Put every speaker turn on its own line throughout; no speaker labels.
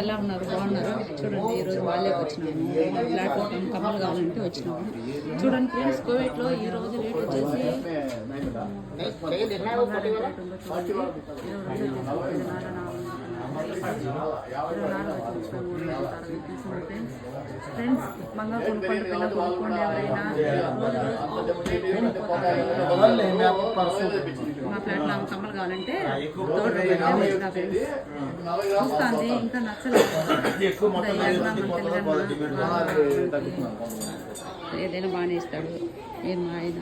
ఎలా ఉన్నారు, బాగున్నారు? చూడండి, ఈరోజు వాళ్ళకి వచ్చినాము. ప్లాట్ఫామ్ కమ్మలు కావాలంటే వచ్చినాము. చూడండి ఫ్రెండ్స్, కోవిడ్లో ఈ రోజు రేట్ వచ్చేసి ఫ్రెండ్స్, బంగారు కొనుక్కోండి, పిల్ల కొనుక్కోండి. ఎవరైనా మా ఫ్లాట్లో కమ్మలు కావాలంటే చూస్తాంది, ఇంకా నచ్చలేదు. ఏదైనా బాగానే ఇస్తాడు. నేను మా ఆయన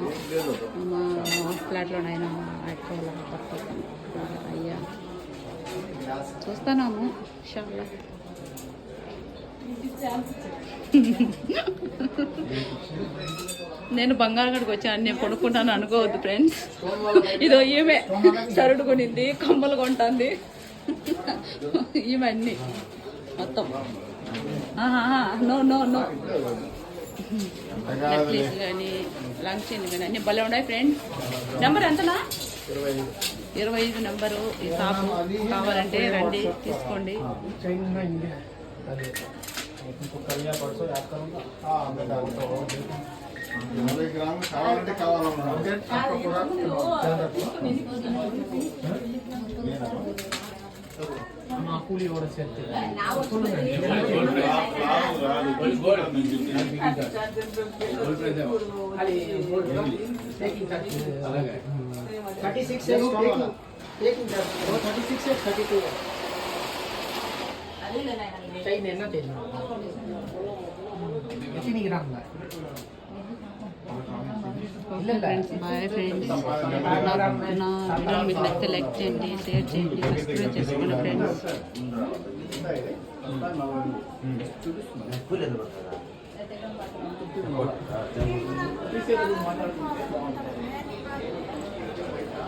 మా ఫ్లాట్లోనైనా ఎక్కువ అయ్యా చూస్తున్నాము. షాప్లో నేను బంగారు గడికి వచ్చాను, నేను కొనుక్కుంటాను అనుకోవద్దు ఫ్రెండ్స్. ఇదో ఈమె సరుడు కొనింది, కమ్మలు కొంటుంది ఈమె అన్ని మొత్తం. నో నో నో నెక్లెస్ కానీ లాంగ్ చైన్ కానీ అన్ని భలే ఉన్నాయి ఫ్రెండ్స్. నెంబర్ ఎంతనా? 25 నెంబరు. ఈ షాపు కావాలంటే రండి, తీసుకోండి.
ಕೂಲಿ
బాయ్ ఫ్రెండ్స్. నా వీడియో మీకు నచ్చితే లైక్ చేయండి, షేర్ చేయండి, సబ్స్క్రైబ్ చేసుకోండి ఫ్రెండ్స్.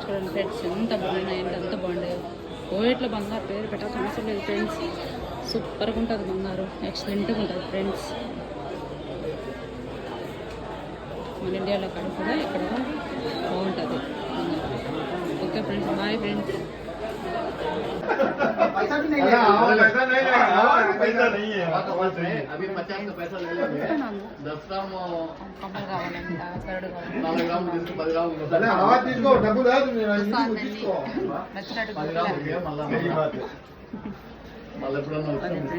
చూడండి ఫ్రెండ్స్, ఎంత బాగున్నాయి, ఎంత బాగుంటాయో. కోవిడ్లో బంగారు పేరు పెట్టాల్సిన అవసరం లేదు ఫ్రెండ్స్. సూపర్గా ఉంటుంది బంగారు, ఎక్సలెంట్గా ఉంటుంది ఫ్రెండ్స్. మన ఇండియాలో కాడ కూడా ఇక్కడ బాగుంటుంది. Okay friends, bye friends.
अभी 50 का पैसा ले लेंगे, 10 ग्राम 10 ग्राम మళ్ళీ ఎప్పుడన్నా వచ్చింది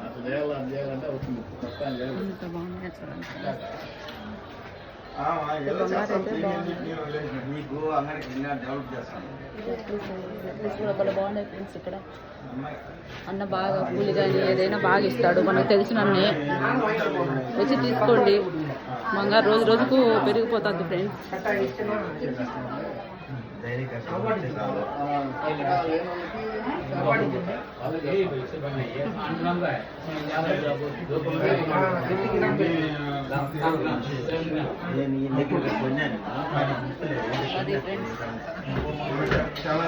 అసలు చేయాలంటే అవుతుంది.
మీకు అందరికి డెవలప్ చేస్తాను.
బాగున్నాయి ఫ్రెండ్స్. ఇక్కడ అన్న బాగా కూలి కానీ ఏదైనా బాగా ఇస్తాడు. మనకు తెలిసిన అన్నే వచ్చి తీసుకోండి. బంగారు రోజు రోజుకు పెరిగిపోతుంది ఫ్రెండ్స్.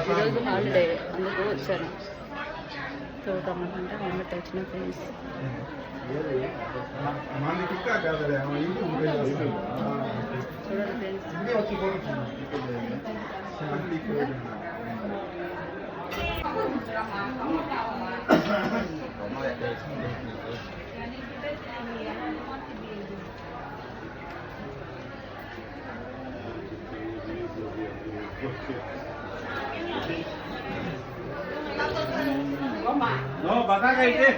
ఈరోజు హాలిడే, అందుకు వచ్చాను. చూడమంటే మమ్మీ వచ్చిన ఫ్రెండ్స్. చూడండి
No, बताएगा इसे.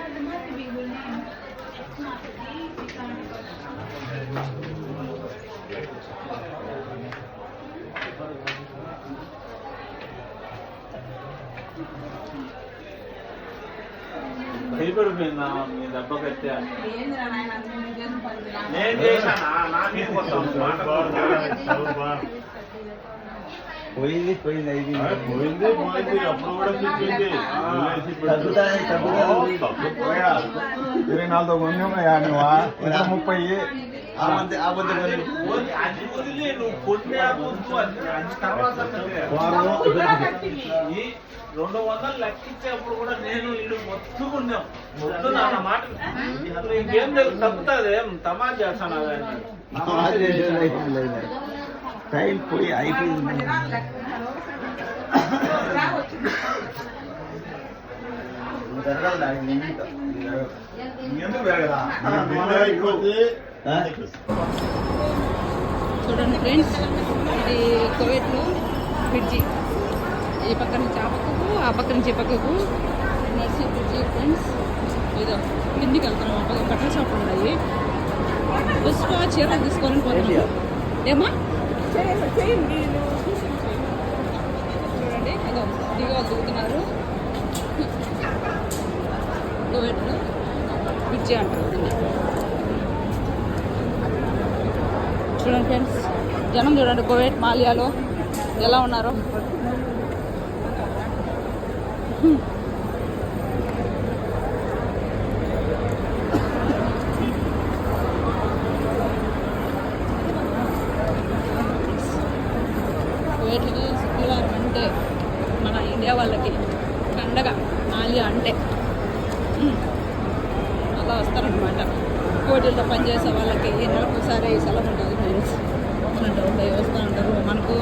భయపడిపోయిందా మీ దెబ్బ కట్టా? నేను చేశానా? నా మీద పోయింది పోయింది అయింది పోయింది పోయింది అప్పుడు కూడా చెప్పింది 24 మంది ఉన్నాయా నువ్వు 30 అది వదిలే నువ్వు కొట్టే తర్వాత 200 లెక్కించేప్పుడు కూడా నేను ఇల్లు మొత్తుకున్నాం. మొత్తం నా మాట ఇంకేం తప్పుతుంది. తమాషా చేస్తాను. టైం పోయి అయిపోయింది.
చూడండి ఫ్రెండ్స్, ఇది కువైట్లో బ్రిడ్జి. ఈ పక్క నుంచి ఆ పక్కకు, ఆ పక్క నుంచి ఈ పక్కకు నడిచి బ్రిడ్జి ఫ్రెండ్స్. ఏదో కిందికి వెళ్తున్నాం. ఆ పక్క బట్టల షాపులు ఉన్నాయి. పుష్ప చీరలు తీసుకొని పోతున్నాం. ఏమా చూడండి, ఏదో దిగా దిగుతున్నారు. కువైట్లో బ్రిడ్జి అంటారు దీన్ని. చూడండి ఫ్రెండ్స్, జనం చూడండి కువైట్ మాలియాలో ఎలా ఉన్నారో. కువైట్లో శుక్రవారం అంటే మన ఇండియా వాళ్ళకి పండగ. మాలియా అంటే అలా వస్తారనమాట. హోటల్లో పనిచేసే వాళ్ళకి నెలకు ఒకసారి సెలవు ఉంటుంది ఫ్రెండ్స్. అట్లాంటి ఉంటాయి, వస్తూ ఉంటారు. మనకు